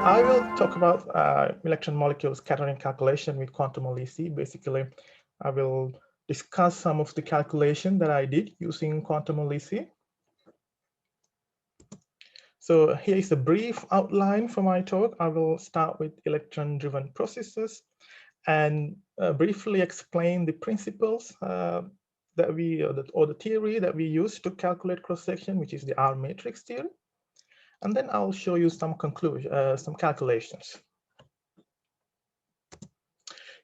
I will talk about electron-molecule scattering calculation with Quantemol-EC. Basically, I will discuss some of the calculation that I did using Quantemol-EC. So here is a brief outline for my talk. I will start with electron-driven processes and briefly explain the principles that we, or the theory that we use to calculate cross-section, which is the RMatrix theory. And then I'll show you some some calculations.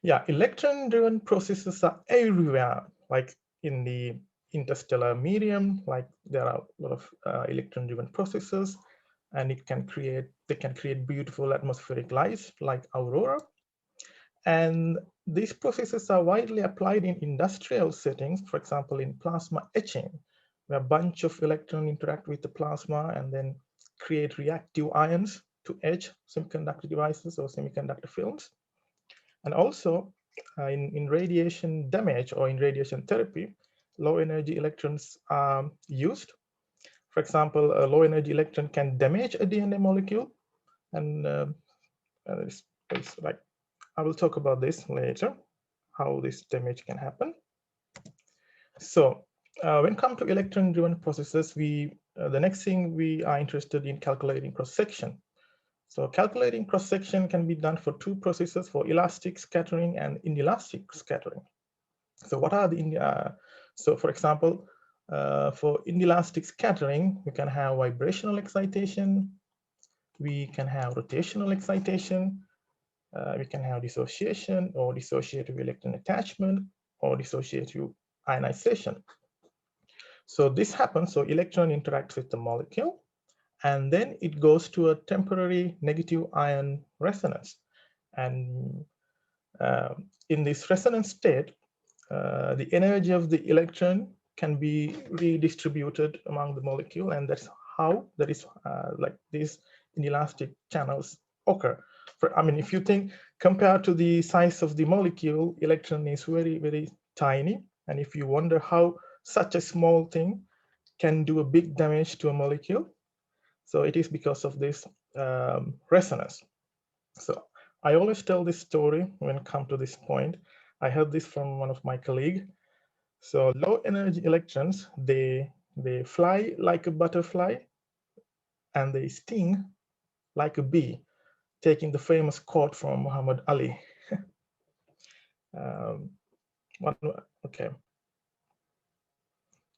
Yeah, electron-driven processes are everywhere, like in the interstellar medium, like there are a lot of electron-driven processes, and they can create beautiful atmospheric lights like aurora. And these processes are widely applied in industrial settings, for example, in plasma etching, where a bunch of electrons interact with the plasma and then create reactive ions to etch semiconductor devices or semiconductor films. And also in radiation damage or in radiation therapy, low energy electrons are used. For example, a low energy electron can damage a DNA molecule. And it's like, I will talk about this later, how this damage can happen. So when it comes to electron-driven processes, the next thing we are interested in calculating cross-section. So calculating cross-section can be done for two processes, for elastic scattering and inelastic scattering. So what are the, so for example, for inelastic scattering, we can have vibrational excitation, we can have rotational excitation, we can have dissociation or dissociative electron attachment or dissociative ionization. So this happens, so electron interacts with the molecule, and then it goes to a temporary negative ion resonance. And in this resonance state, the energy of the electron can be redistributed among the molecule, and that's how like these inelastic channels occur. I mean, if you think compared to the size of the molecule, electron is very, very tiny. And if you wonder how such a small thing can do a big damage to a molecule, so it is because of this resonance. So I always tell this story when it comes to this point. I heard this from one of my colleagues. So low energy electrons, they fly like a butterfly and they sting like a bee, taking the famous quote from Muhammad Ali. Okay.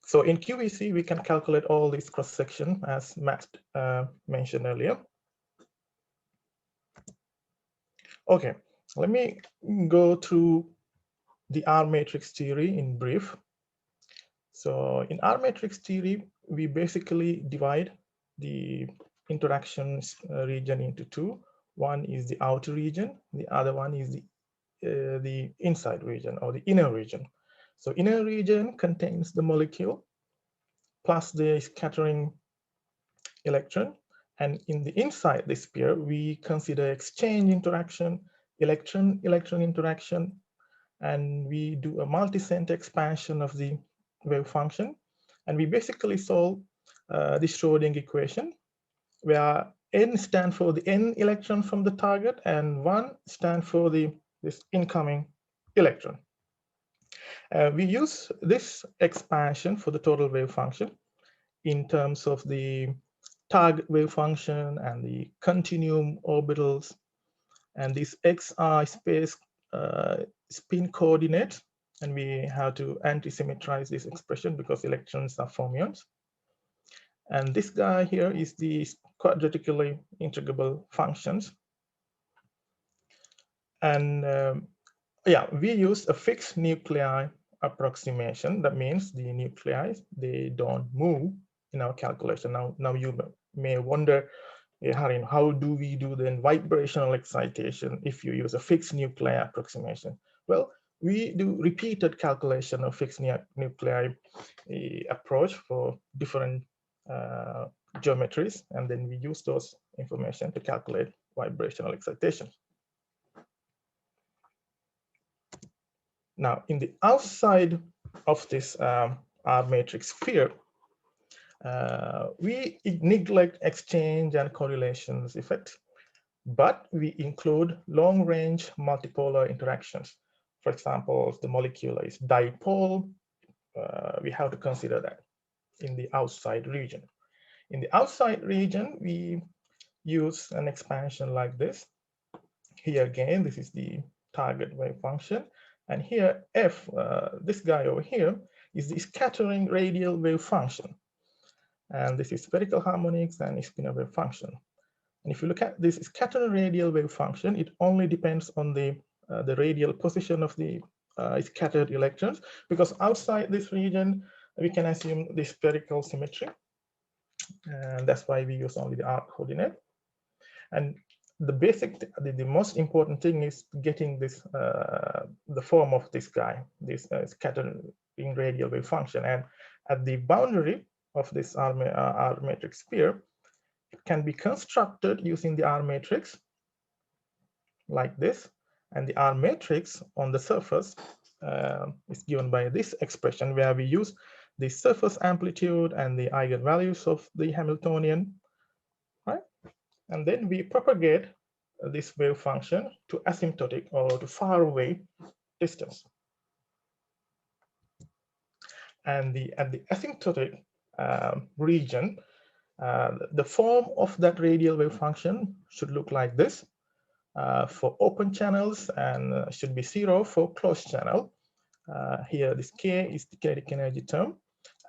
So in QEC, we can calculate all these cross-section as Matt mentioned earlier. Okay, let me go through the RMatrix theory in brief. So in RMatrix theory, we basically divide the interactions region into two. One is the outer region, the other one is the inside region or the inner region. So inner region contains the molecule plus the scattering electron. And in the inside the sphere, we consider exchange interaction, electron-electron interaction, and we do a multi-center expansion of the wave function. And we basically solve the Schrödinger equation, where n stand for the n electron from the target and 1 stand for this incoming electron. We use this expansion for the total wave function in terms of the target wave function and the continuum orbitals, and this xi space spin coordinates, and we have to anti-symmetrize this expression because electrons are fermions. And this guy here is the quadratically integrable functions. And yeah, we use a fixed nuclei approximation. That means the nuclei, they don't move in our calculation. Now you may wonder, Harin, how do we do the vibrational excitation if you use a fixed nuclei approximation? Well, we do repeated calculation of fixed nuclei approach for different geometries, and then we use those information to calculate vibrational excitation. Now, in the outside of this RMatrix sphere, we neglect exchange and correlations effect. but we include long-range multipolar interactions. For example, if the molecule is dipole, we have to consider that in the outside region. In the outside region, we use an expansion like this. Here again, this is the target wave function. And here, F, this guy over here, is the scattering radial wave function. And this is spherical harmonics and spinor wave function. And if you look at this scattering radial wave function, it only depends on the radial position of the scattered electrons, because outside this region, we can assume the spherical symmetry. And that's why we use only the R coordinate. And the basic, the most important thing is getting this, the form of this guy, this scattering radial wave function. And at the boundary of this R matrix sphere, it can be constructed using the R matrix like this. And the R matrix on the surface is given by this expression, where we use the surface amplitude and the eigenvalues of the Hamiltonian, right? And then we propagate this wave function to asymptotic or to far away distance. And at the asymptotic region, the form of that radial wave function should look like this for open channels, and should be 0 for closed channel. Here, this K is the kinetic energy term.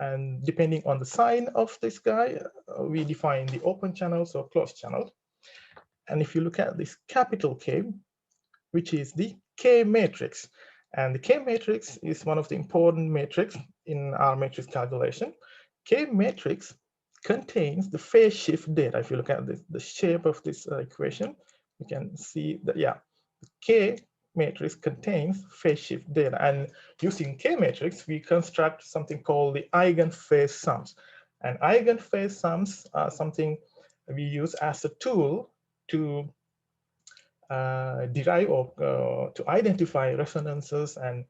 And depending on the sign of this guy, we define the open channels or closed channels. And if you look at this capital K, which is the K matrix, and the K matrix is one of the important matrix in our matrix calculation. K matrix contains the phase shift data. If you look at the shape of this equation, you can see that, yeah, K matrix contains phase shift data. And using K matrix, we construct something called the eigenphase sums. And eigenphase sums are something we use as a tool to derive or to identify resonances and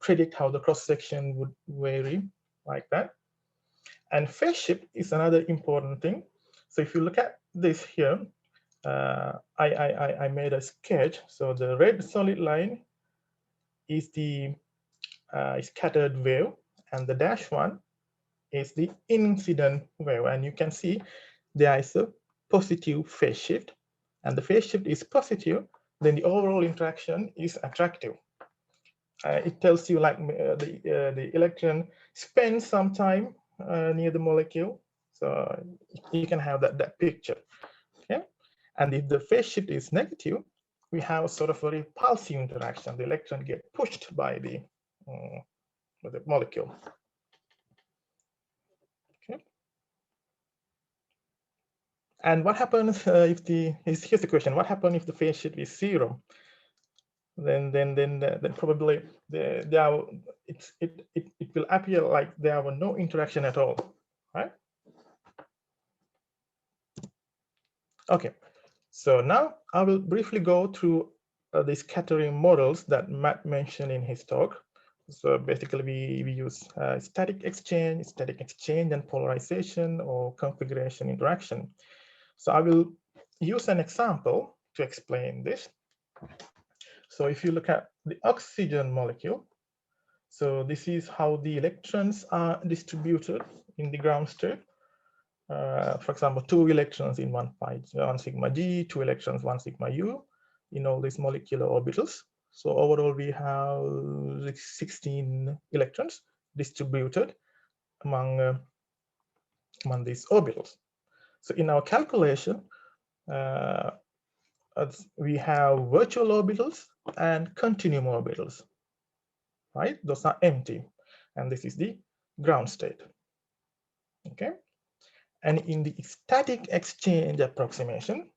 predict how the cross-section would vary, like that. And phase shift is another important thing. So if you look at this here, I made a sketch. So the red solid line is the scattered wave, and the dash one is the incident wave. And you can see there is a positive phase shift, and the phase shift is positive, then the overall interaction is attractive. It tells you like the electron spends some time near the molecule, so you can have that picture. Okay, and if the phase shift is negative, we have sort of a repulsive interaction. The electron get pushed by the molecule. Okay, and what happens if here's the question: what happens if the phase shift is 0? Then probably it will appear like there were no interaction at all, right? Okay, so now I will briefly go through the scattering models that Matt mentioned in his talk. So basically, we use static exchange and polarization or configuration interaction. So I will use an example to explain this. So if you look at the oxygen molecule, so this is how the electrons are distributed in the ground state. For example, 2 electrons in 1 sigma g, 2 electrons 1 sigma u in all these molecular orbitals. So overall, we have 16 electrons distributed among these orbitals. So in our calculation, we have virtual orbitals and continuum orbitals, right? Those are empty, and this is the ground state. Okay, and in the static exchange approximation,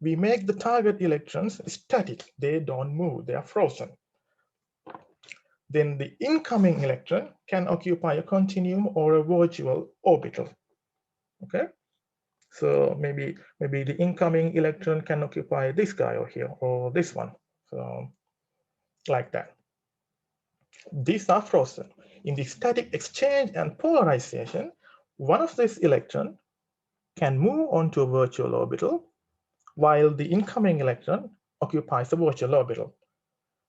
we make the target electrons static. They don't move, they are frozen. Then the incoming electron can occupy a continuum or a virtual orbital. Okay, so maybe the incoming electron can occupy this guy over here or this one, so like that. These are frozen. In the static exchange and polarization, one of these electrons can move onto a virtual orbital, while the incoming electron occupies a virtual orbital.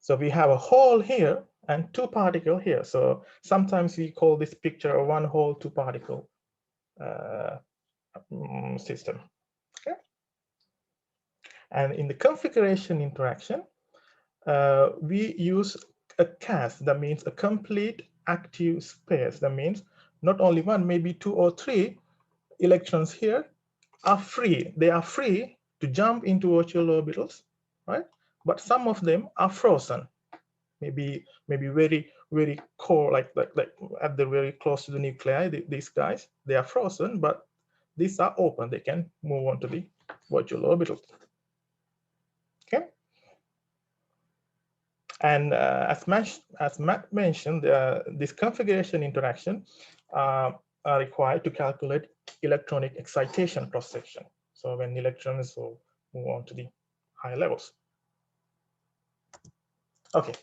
So we have a hole here and two particles here. So sometimes we call this picture a one hole, two particle system. Okay. And in the configuration interaction, we use a CAS, that means a complete active space. That means not only one, maybe two or three electrons here are free. They are free to jump into virtual orbitals, right? But some of them are frozen. Maybe very core, like at the very close to the nuclei. These guys, they are frozen, but these are open. They can move on to the virtual orbitals. Okay. And as Matt mentioned, this configuration interaction are required to calculate electronic excitation cross-section. So when electrons will move on to the higher levels. Okay,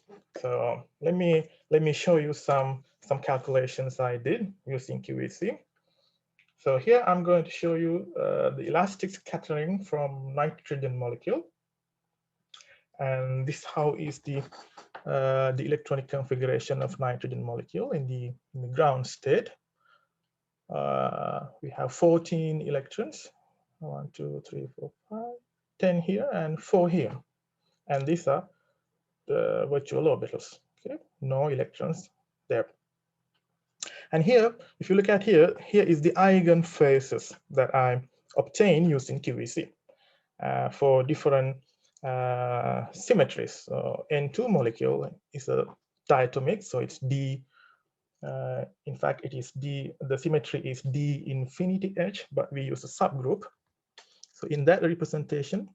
so let me show you some calculations I did using QEC. So here I'm going to show you the elastic scattering from nitrogen molecule. And this how is the electronic configuration of nitrogen molecule in the ground state. We have 14 electrons, 1, 2, 3, 4, 5, 10 here and 4 here. And these are the virtual orbitals, okay? No electrons there. And here, if you look at here is the eigenphases that I obtained using QEC for different symmetries. So N2 molecule is a diatomic, so it's D. In fact, it is D. The symmetry is D infinity H, but we use a subgroup. So in that representation,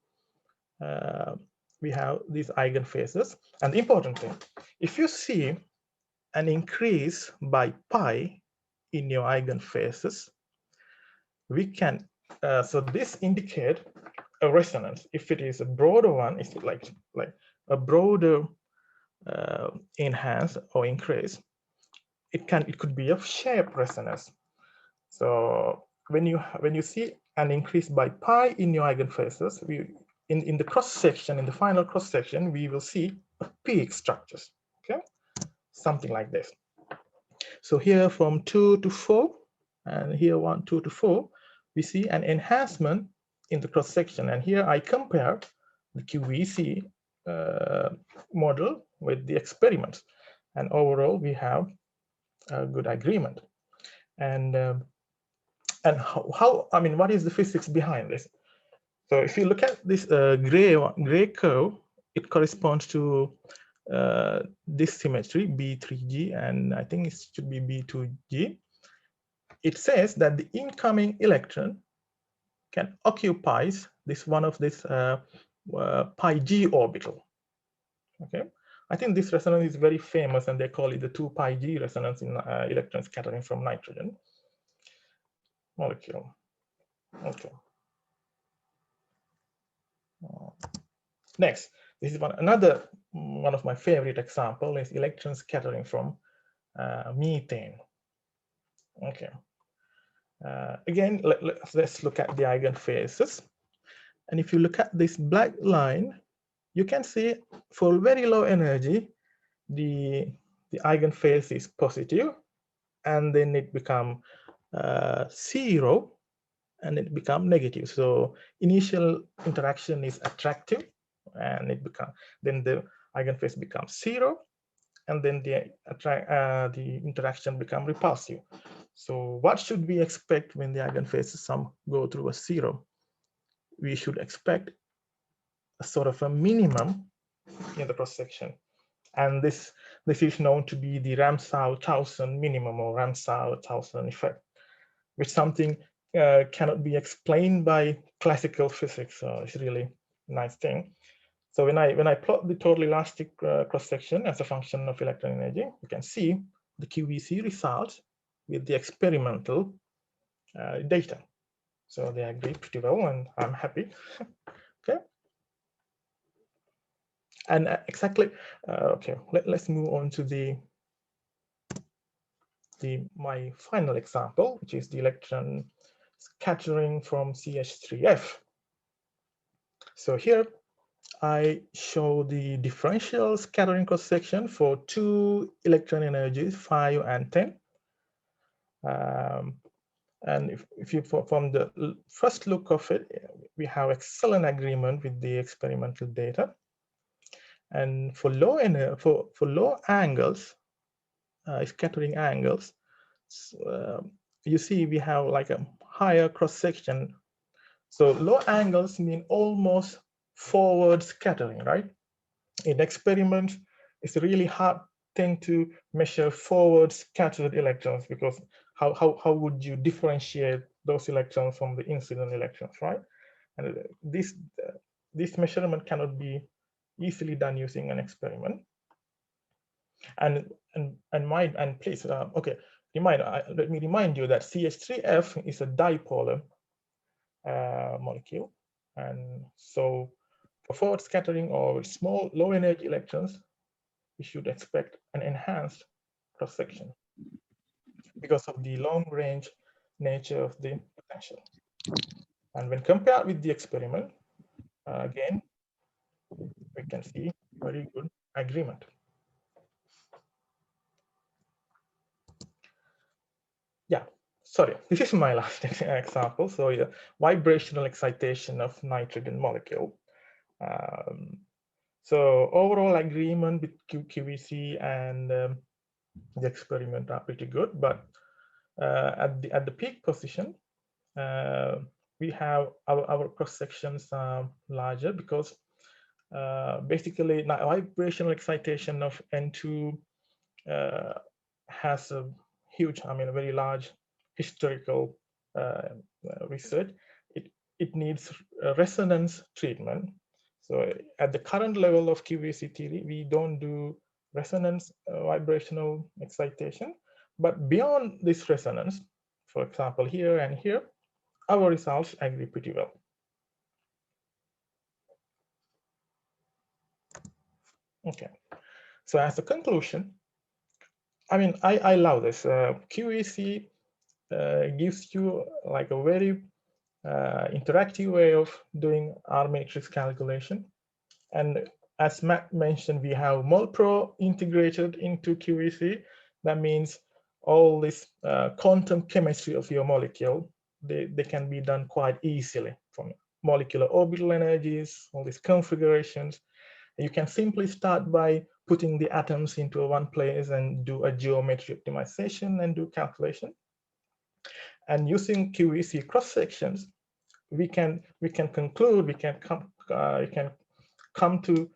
we have these eigenphases. And the important thing, if you see an increase by pi in your eigenphases, we can. So this indicate a resonance. If it is a broader one, it's like a broader enhance or increase. It could be a shape resonance. So when you see an increase by pi in your eigenphases, in the cross section, in the final cross section, we will see peak structures. Okay, something like this. So here from 2 to 4, and here 1, 2 to 4, we see an enhancement in the cross section. And here I compare the QEC model with the experiments, and overall we have a good agreement. And how I mean, what is the physics behind this? So if you look at this gray curve, it corresponds to this symmetry B3G, and I think it should be B2G. It says that the incoming electron can occupies this one of this pi G orbital. Okay, I think this resonance is very famous, and they call it the 2 pi G resonance in electron scattering from nitrogen molecule. Okay. Next, this is another one of my favorite example is electron scattering from methane. Okay. Again, let's look at the eigenphases. And if you look at this black line, you can see for very low energy, the eigenphase is positive, and then it become 0, and it become negative. So initial interaction is attractive, and then the eigenphase becomes 0, and then the interaction become repulsive. So what should we expect when the eigenphases go through a 0? We should expect a sort of a minimum in the cross section, and this is known to be the Ramsau-Towson minimum, or Ramsau-Towson effect, which something cannot be explained by classical physics. So it's really a nice thing. So when I plot the total elastic cross section as a function of electron energy, you can see the QEC results with the experimental data. So they agree pretty well, and I'm happy. Okay. And exactly, okay, let's move on to my final example, which is the electron scattering from CH3F. So here I show the differential scattering cross-section for two electron energies, 5 and 10. And if you from the first look of it, we have excellent agreement with the experimental data. And for low angles, scattering angles, you see we have like a higher cross section. So low angles mean almost forward scattering, right? In experiments, it's a really hard thing to measure forward scattered electrons, because how would you differentiate those electrons from the incident electrons, right? And this measurement cannot be easily done using an experiment. And please, okay, let me remind you that CH3F is a dipolar molecule, and so for forward scattering or small low energy electrons, we should expect an enhanced cross section because of the long range nature of the potential. And when compared with the experiment, again, we can see very good agreement. Yeah, sorry, this is my last example. So yeah, vibrational excitation of nitrogen molecule. So overall agreement with QVC and the experiment are pretty good, but at the peak position, we have our cross sections are larger because basically vibrational excitation of N2 has a huge, a very large historical research. It needs resonance treatment. So at the current level of QVC theory, we don't do resonance vibrational excitation, but beyond this resonance, for example, here and here, our results agree pretty well. Okay, so as a conclusion, I love this. QVC gives you like a very interactive way of doing RMatrix calculation. And as Matt mentioned, we have MolPro integrated into QVC. That means all this quantum chemistry of your molecule, they can be done quite easily from molecular orbital energies, all these configurations. You can simply start by putting the atoms into one place and do a geometry optimization and do calculation. And using QVC cross sections, we can conclude, we can come to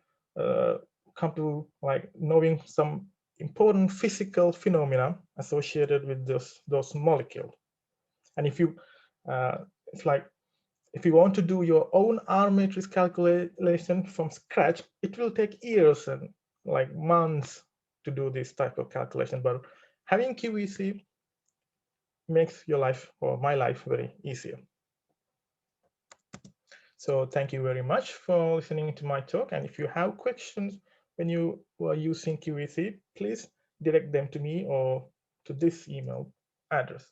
like knowing some important physical phenomena associated with those molecules. And if you it's like if you want to do your own RMatrix calculation from scratch, it will take years and like months to do this type of calculation. But having QVC makes your life, or my life, very easier. So thank you very much for listening to my talk. And if you have questions when you are using QVC, please direct them to me or to this email address.